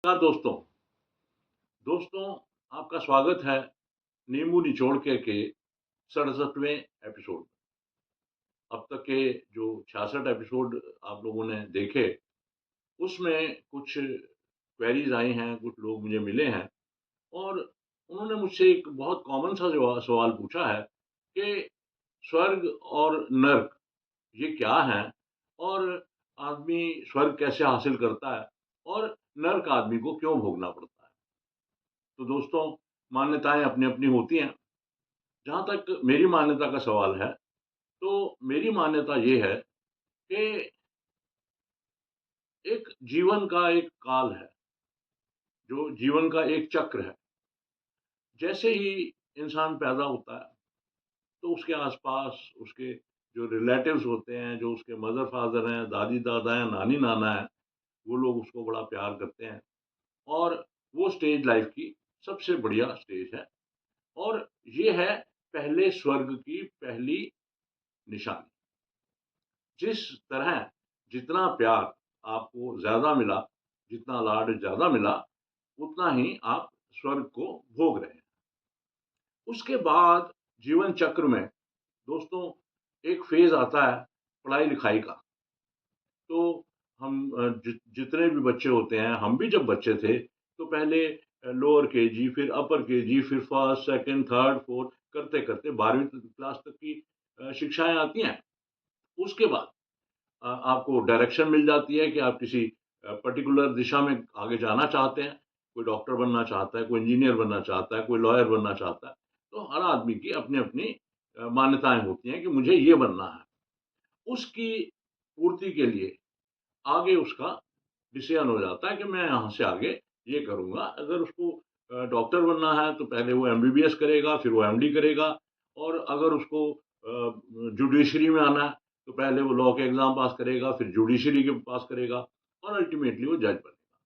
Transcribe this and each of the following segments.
नमस्कार दोस्तों। दोस्तों, आपका स्वागत है नींबू निचोड़ के 67वें एपिसोड में। अब तक के जो 66 एपिसोड आप लोगों ने देखे, उसमें कुछ क्वेरीज आई हैं, कुछ लोग मुझे मिले हैं और उन्होंने मुझसे एक बहुत कॉमन सा सवाल पूछा है कि स्वर्ग और नर्क ये क्या हैं और आदमी स्वर्ग कैसे हासिल करता है और नर्क आदमी को क्यों भोगना पड़ता है। तो दोस्तों, मान्यताएं अपनी अपनी होती हैं। जहाँ तक मेरी मान्यता का सवाल है, तो मेरी मान्यता ये है कि एक जीवन का एक काल है, जो जीवन का एक चक्र है। जैसे ही इंसान पैदा होता है, तो उसके आस-पास उसके जो रिलेटिव्स होते हैं, जो उसके मदर-फादर हैं, दादी-दादा हैं, नानी-नाना हैं, वो लोग उसको बड़ा प्यार करते हैं और वो स्टेज लाइफ की सबसे बढ़िया स्टेज है और ये है पहले स्वर्ग की पहली निशानी। जिस तरह जितना प्यार आपको ज़्यादा मिला, जितना लाड ज़्यादा मिला, उतना ही आप स्वर्ग को भोग रहे हैं। उसके बाद जीवन चक्र में दोस्तों एक फ़ेज़ आता है पढ़ाई-लिखाई का। तो हम जितने भी बच्चे होते हैं, हम भी जब बच्चे थे, तो पहले लोअर केजी, फिर अपर केजी, फिर फर्स्ट, सेकंड, थर्ड, फोर्थ करते-करते 12वीं क्लास तक की शिक्षाएँ आती हैं। उसके बाद आपको डायरेक्शन मिल जाती है कि आप किसी पर्टिकुलर दिशा में आगे जाना चाहते हैं। कोई डॉक्टर बनना चाहता है, कोई इंजीनियर बनना चाहता है, कोई लॉयर बनना चाहता है। तो हर आदमी की अपनी-अपनी मान्यताएँ होती हैं कि मुझे ये बनना है। उसकी पूर्ति के लिए आगे उसका डिसीजन हो जाता है कि मैं यहाँ से आगे ये करूँगा। अगर उसको डॉक्टर बनना है तो पहले वो एमबीबीएस करेगा, फिर वो एमडी करेगा और अगर उसको जुडिशरी में आना है तो पहले वो लॉ के एग्ज़ाम पास करेगा, फिर जुडिशरी के पास करेगा और अल्टीमेटली वो जज बनेगा।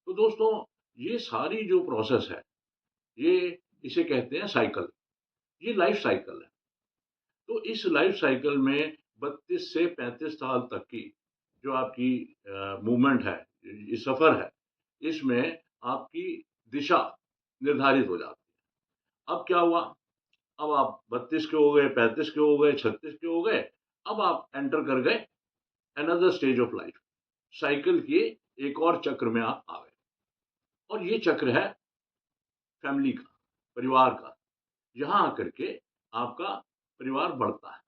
तो दोस्तों, ये सारी जो प्रोसेस है, ये इसे कहते हैं साइकिल। ये लाइफ साइकिल है। तो इस लाइफ साइकिल में 32 से 35 साल तक की जो आपकी मूवमेंट है, ये सफ़र है, इसमें आपकी दिशा निर्धारित हो जाती है। अब क्या हुआ? अब आप 32 के हो गए, 35 के हो गए, 36 के हो गए, अब आप एंटर कर गए another stage of life. Cycle के एक और चक्र में आप आ गए और ये चक्र है फैमिली का, परिवार का। यहाँ आकर के आपका परिवार बढ़ता है।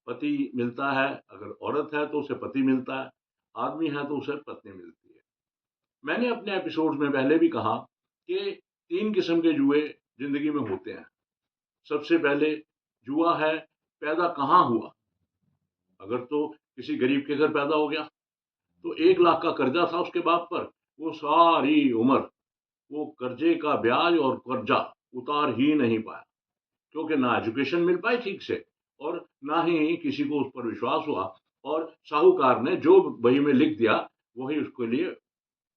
पति मिलता है, अगर औरत है तो उसे पति मिलता है, आदमी है तो उसे पत्नी मिलती है। मैंने अपने एपिसोड्स में पहले भी कहा कि 3 किस्म के जुए ज़िंदगी में होते हैं। सबसे पहले जुआ है पैदा कहाँ हुआ? अगर तो किसी गरीब के घर पैदा हो गया, तो 1 लाख का कर्जा था उसके बाप पर, वो सारी उम्र वो कर्जे का ब्याज और कर्जा उतार ही नहीं पाया। क्योंकि ना एजुकेशन मिल पाई ठीक से और ना ही किसी को उस पर विश्वास हुआ और साहूकार ने जो बही में लिख दिया वही उसके लिए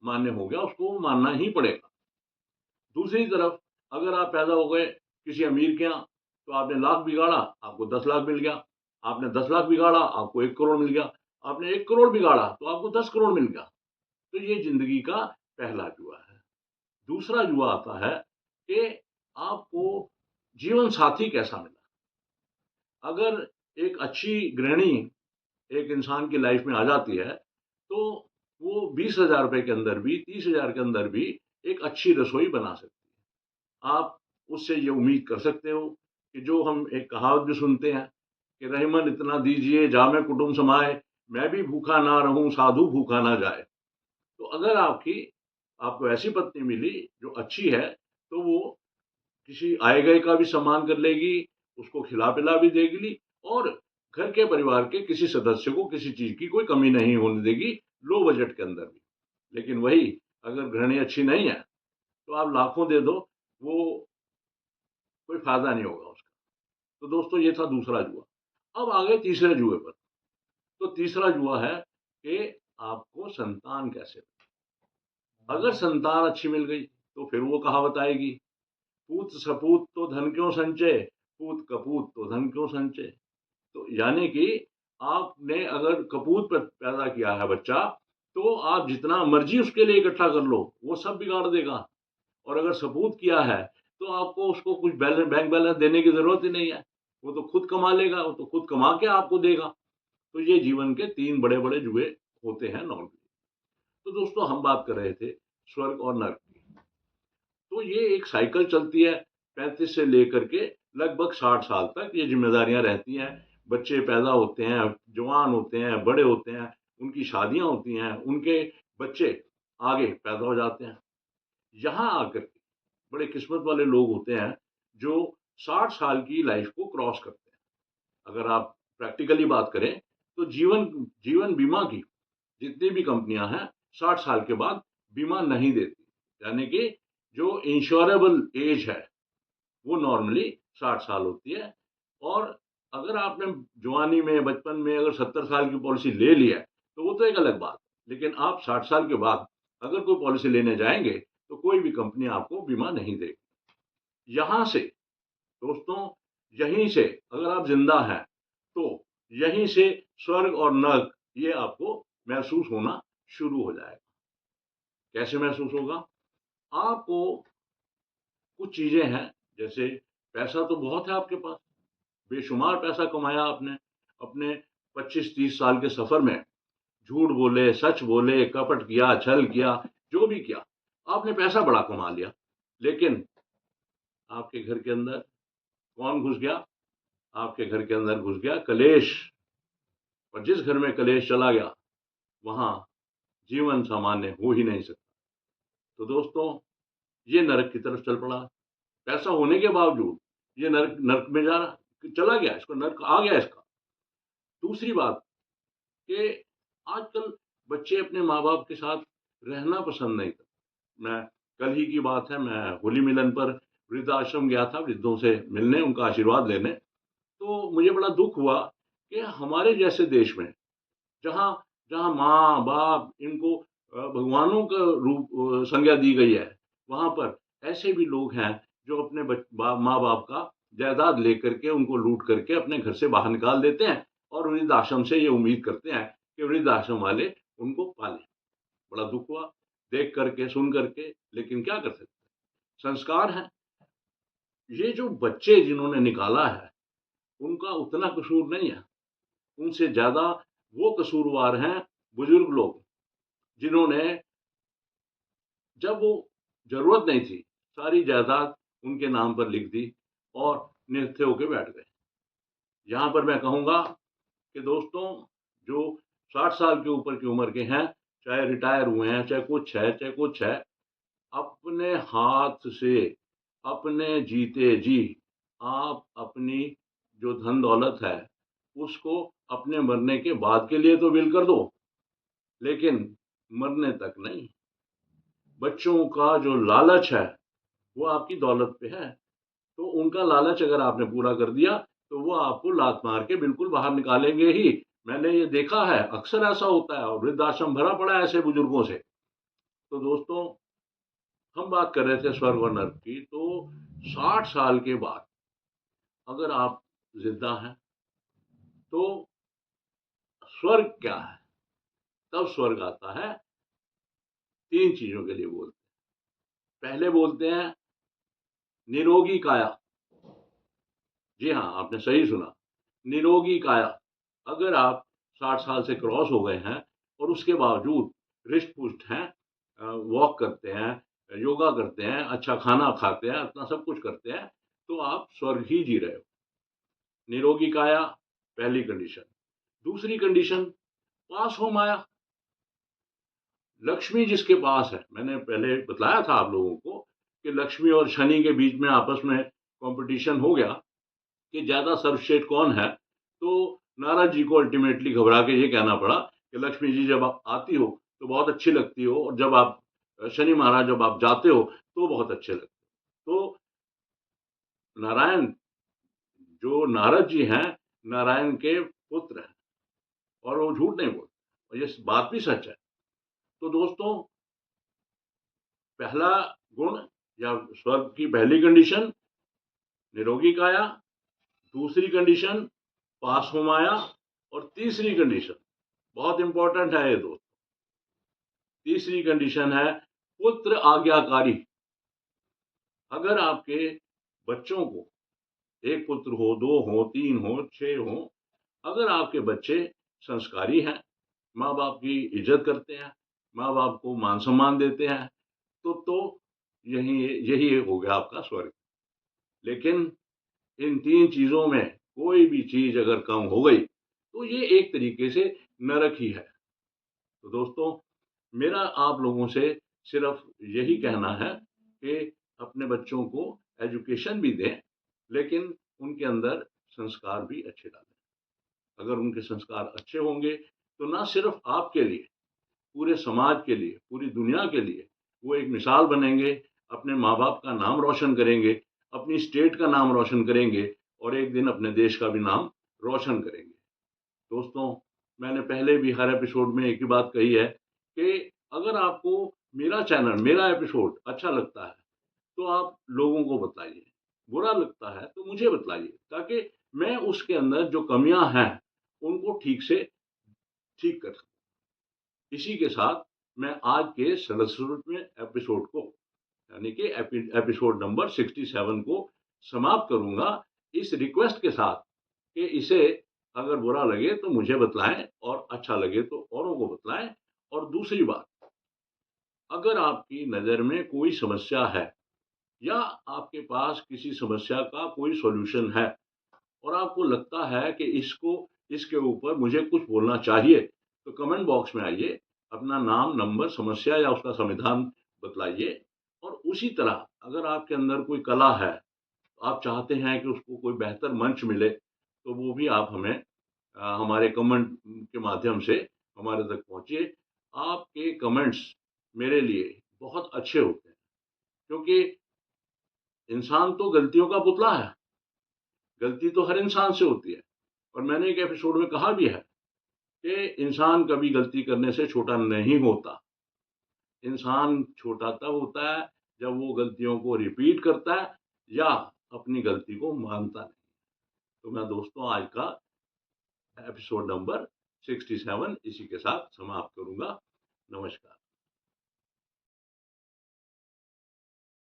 मान्य हो गया, उसको वो मानना ही पड़ेगा। दूसरी तरफ अगर आप पैदा हो गए किसी अमीर के यहाँ, तो आपने लाख बिगाड़ा, आपको 10 लाख मिल गया। आपने 10 लाख बिगाड़ा, आपको 1 करोड़ मिल गया। आपने 1 करोड़ बिगाड़ा, तो आपको 10 करोड़ मिल गया। तो ये ज़िंदगी का पहला जुआ है। दूसरा जुआ आता है कि आपको जीवन साथी कैसा मिला? अगर एक अच्छी गृहिणी एक इंसान की लाइफ में आ जाती है, तो वो 20,000 रुपए के अंदर भी, 30,000 के अंदर भी एक अच्छी रसोई बना सकती है। आप उससे ये उम्मीद कर सकते हो कि जो हम एक कहावत भी सुनते हैं कि रहीमन इतना दीजिए जामे कुटुम्ब समाए, मैं भी भूखा ना रहूँ, साधु भूखा ना जाए। तो अगर आपको ऐसी पत्नी मिली जो अच्छी है, तो वो किसी आए गए का भी सम्मान कर लेगी, उसको खिला-पिला भी देगी और घर के परिवार के किसी सदस्य को किसी चीज़ की कोई कमी नहीं होने देगी, लो बजट के अंदर भी। लेकिन वही अगर गृहिणी अच्छी नहीं है, तो आप लाखों दे दो, वो कोई फ़ायदा नहीं होगा उसका। तो दोस्तों, ये था दूसरा जुआ। अब आ गए तीसरे जुए पर। तो तीसरा जुआ है कि आपको संतान कैसे मिले। अगर संतान अच्छी मिल गई, तो फिर वो कहावत आएगी, पूत सपूत तो धन क्यों संचय, पूत कपूत तो धन क्यों संचय। तो यानी कि आपने अगर कपूत पैदा किया है बच्चा, तो आप जितना मर्जी उसके लिए इकट्ठा कर लो, वो सब बिगाड़ देगा। और अगर सबूत किया है, तो आपको उसको कुछ बैंक बैलेंस देने की ज़रूरत ही नहीं है। वो तो खुद कमा लेगा, वो तो खुद कमा के आपको देगा। तो ये जीवन के 3 बड़े-बड़े जुए होते हैं नॉर्मली। तो दोस्तों, हम बात कर रहे थे स्वर्ग और नर्क की। तो ये एक साइकिल चलती है 35 से लेकर के लगभग 60 साल तक ये ज़िम्मेदारियाँ रहती हैं। बच्चे पैदा होते हैं, जवान होते हैं, बड़े होते हैं, उनकी शादियाँ होती हैं, उनके बच्चे आगे पैदा हो जाते हैं। यहाँ आकर के बड़े किस्मत वाले लोग होते हैं जो 60 साल की लाइफ को क्रॉस करते हैं। अगर आप प्रैक्टिकली बात करें, तो जीवन जीवन बीमा की जितनी भी कंपनियां हैं 60 साल के बाद बीमा नहीं देती। यानी कि जो इंश्योरेबल एज है वो नॉर्मली 60 साल होती है। और अगर आपने जवानी में, बचपन में अगर 70 साल की पॉलिसी ले लिया है, तो वो तो एक अलग बात है। लेकिन आप 60 साल के बाद अगर कोई पॉलिसी लेने जाएंगे, तो कोई भी कंपनी आपको बीमा नहीं देगी। यहाँ से दोस्तों, यहीं से अगर आप जिंदा हैं, तो यहीं से स्वर्ग और नर्क ये आपको महसूस होना शुरू हो जाएगा। कैसे महसूस होगा? आपको कुछ चीजें हैं, जैसे पैसा तो बहुत है आपके पास, बेशुमार पैसा कमाया आपने अपने 25-30 साल के सफर में। झूठ बोले, सच बोले, कपट किया, छल किया, जो भी किया, आपने पैसा बड़ा कमा लिया। लेकिन आपके घर के अंदर कौन घुस गया? आपके घर के अंदर घुस गया कलेश। और जिस घर में कलेश चला गया, वहां जीवन सामान्य हो ही नहीं सकता। तो दोस्तों, ये नरक की तरफ चल पड़ा। पैसा होने के बावजूद ये नर्क नर्क में जा रहा, चला गया, इसको नर्क आ गया इसका। दूसरी बात कि आजकल बच्चे अपने माँ बाप के साथ रहना पसंद नहीं करते। मैं कल ही की बात है, मैं होली मिलन पर वृद्धाश्रम गया था, वृद्धों से मिलने, उनका आशीर्वाद लेने। तो मुझे बड़ा दुख हुआ कि हमारे जैसे देश में, जहाँ जहाँ माँ बाप इनको भगवानों का रूप संज्ञा दी गई है, वहाँ पर ऐसे भी लोग हैं जो अपने माँ बाप का जायदाद लेकर के, उनको लूट करके अपने घर से बाहर निकाल देते हैं, और वृद्धाश्रम से ये उम्मीद करते हैं कि वृद्धाश्रम वाले उनको पालें। बड़ा दुख हुआ देख करके, सुन करके, लेकिन क्या कर सकते हैं, संस्कार है। ये जो बच्चे जिन्होंने निकाला है, उनका उतना कसूर नहीं है। उनसे ज्यादा वो कसूरवार हैं बुजुर्ग लोग, जिन्होंने, जब वो जरूरत नहीं थी, सारी जायदाद उनके नाम पर लिख दी और निहत्थे होके बैठ गए। यहाँ पर मैं कहूँगा कि दोस्तों, जो 60 साल के ऊपर की उम्र के हैं, चाहे रिटायर हुए हैं, चाहे कुछ है, चाहे कुछ है, अपने हाथ से, अपने जीते जी, आप अपनी जो धन दौलत है, उसको अपने मरने के बाद के लिए तो विल कर दो, लेकिन मरने तक नहीं। बच्चों का जो लालच है, वो आपकी दौलत पे है। तो उनका लालच अगर आपने पूरा कर दिया, तो वो आपको लात मार के बिल्कुल बाहर निकालेंगे ही। मैंने ये देखा है, अक्सर ऐसा होता है, और वृद्धाश्रम भरा पड़ा है ऐसे बुजुर्गों से। तो दोस्तों, हम बात कर रहे थे स्वर्ग और नर्क की। तो 60 साल के बाद अगर आप जिंदा हैं, तो स्वर्ग क्या है? तब स्वर्ग आता है 3 चीजों के लिए बोलते हैं। पहले बोलते हैं निरोगी काया। जी हाँ, आपने सही सुना, निरोगी काया। अगर आप 60 साल से क्रॉस हो गए हैं और उसके बावजूद हृष्ट पुष्ट हैं, वॉक करते हैं, योगा करते हैं, अच्छा खाना खाते हैं, अपना सब कुछ करते हैं, तो आप स्वर्ग ही जी रहे हो। निरोगी काया पहली कंडीशन। दूसरी कंडीशन, पास हो माया। लक्ष्मी जिसके पास है, मैंने पहले बताया था आप लोगों को कि लक्ष्मी और शनि के बीच में आपस में कंपटीशन हो गया कि ज्यादा सर्वश्रेष्ठ कौन है। तो नारद जी को अल्टीमेटली घबरा के ये कहना पड़ा कि लक्ष्मी जी जब आप आती हो तो बहुत अच्छी लगती हो, और जब आप, शनि महाराज जब आप जाते हो तो बहुत अच्छे लगते हो। तो नारायण, जो नारद जी हैं, नारायण के पुत्र हैं, और वो झूठ नहीं बोलते, और ये बात भी सच है। तो दोस्तों, पहला गुण या स्वर्ग की पहली कंडीशन निरोगी काया, दूसरी कंडीशन पास हो माया, और तीसरी कंडीशन बहुत इंपॉर्टेंट है ये दोस्त, तीसरी कंडीशन है पुत्र आज्ञाकारी। अगर आपके बच्चों को, एक पुत्र हो, 2 हो, 3 हो, 6 हो, अगर आपके बच्चे संस्कारी हैं, माँ-बाप की इज़्ज़त करते हैं, माँ-बाप को मान-सम्मान देते हैं, तो यही यही हो गया आपका स्वर्ग। लेकिन इन 3 चीज़ों में कोई भी चीज़ अगर कम हो गई, तो ये एक तरीके से नरक ही है। तो दोस्तों, मेरा आप लोगों से सिर्फ़ यही कहना है कि अपने बच्चों को एजुकेशन भी दें, लेकिन उनके अंदर संस्कार भी अच्छे डालें। अगर उनके संस्कार अच्छे होंगे, तो ना सिर्फ़ आपके लिए, पूरे समाज के लिए, पूरी दुनिया के लिए वो एक मिसाल बनेंगे, अपने माँ-बाप का नाम रोशन करेंगे, अपनी स्टेट का नाम रोशन करेंगे और एक दिन अपने देश का भी नाम रोशन करेंगे। दोस्तों, मैंने पहले भी हर एपिसोड में एक ही बात कही है कि अगर आपको मेरा चैनल, मेरा एपिसोड अच्छा लगता है, तो आप लोगों को बताइए। बुरा लगता है तो मुझे बताइए, ताकि मैं उसके अंदर जो कमियाँ हैं, उनको ठीक से ठीक कर सकूँ। इसी के साथ मैं आज के 67वें एपिसोड को, यानी कि एपिसोड नंबर 67 को समाप्त करूँगा, इस रिक्वेस्ट के साथ कि इसे अगर बुरा लगे तो मुझे बतलाएँ और अच्छा लगे तो औरों को बतलाएँ। और दूसरी बात, अगर आपकी नज़र में कोई समस्या है या आपके पास किसी समस्या का कोई सॉल्यूशन है और आपको लगता है कि इसके ऊपर मुझे कुछ बोलना चाहिए, तो कमेंट बॉक्स में आइए, अपना नाम, नंबर, समस्या या उसका समाधान बतलाइए। और उसी तरह अगर आपके अंदर कोई कला है, आप चाहते हैं कि उसको कोई बेहतर मंच मिले, तो वो भी आप हमें हमारे कमेंट के माध्यम से हमारे तक पहुँचिए। आपके कमेंट्स मेरे लिए बहुत अच्छे होते हैं, क्योंकि इंसान तो गलतियों का पुतला है, गलती तो हर इंसान से होती है। और मैंने एक एपिसोड में कहा भी है कि इंसान कभी गलती करने से छोटा नहीं होता। इंसान छोटा तब होता है जब वो गलतियों को रिपीट करता है या अपनी गलती को मानता नहीं। तो मैं दोस्तों आज का एपिसोड नंबर 67 इसी के साथ समाप्त करूँगा। नमस्कार।